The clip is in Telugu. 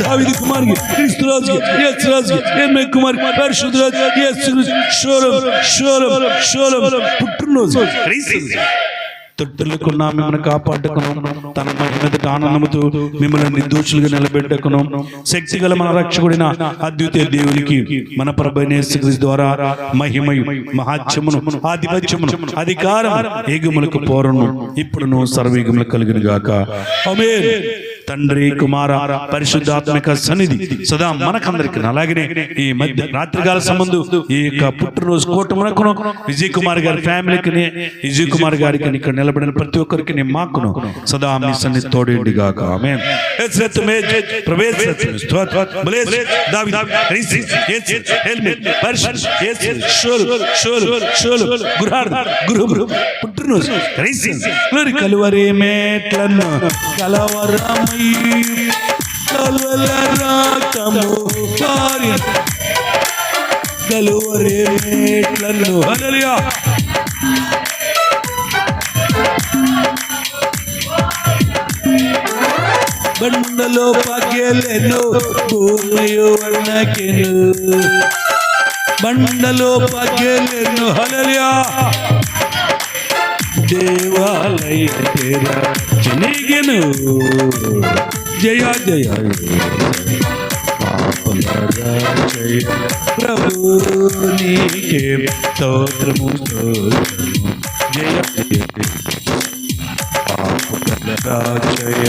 దావీదు కుమారునికి, క్రీస్తు రాజుకి, యేసు రాజుకి, ఎమ్మె కుమారుకి, పరిశుద్ధ రాజు యేసు శోరం పుట్టినరోజు తొట్టులకున్నా మిమ్మల్ని కాపాడుకును, తన మహిమతో ఆనందముతో మిమ్మల్ని నిర్దోషులుగా నిలబెట్టుకును. శక్తి గల మన రక్షకుడిన అద్వితీయ దేవునికి మన ప్రభువైన యేసుక్రీస్తు ద్వారా మహిమయు మహాత్మ్యమును ఆధిపత్యమును అధికారం ఏగుములకు పోరును ఇప్పుడును సర్వయుగములకు కలుగును గాక. ఆమేన్. తండ్రి కుమార పరిశుద్ధాత్మిక సన్నిధి సదా మనకందరికి, అలాగనే ఈ మధ్య రాత్రికాల సంబంధం ఈ యొక్క పుట్టినరోజు కూటమునకును విజయ్ కుమార్ గారి ఫ్యామిలీకి, విజయ్ కుమార్ గారికి, ఇక్కడ నిలబడిన ప్రతి ఒక్కరికి మాకును సదా మీ సన్నిధి తోడేండి గాక. ఆమేన్. పుట్టినరోజు కలువరే మేట్లను కలవరమై కలువల రాకము వారి కలువరే మేట్లను హల్లెలూయా బండలో పగెలెను భూమియు వణకెను, బండలో పగెలెను హల్లెలూయా దేవాలయ తెరా జనిగెను జయ జయ ప్రభు నీకే స్తోత్రము జయ జయ జయ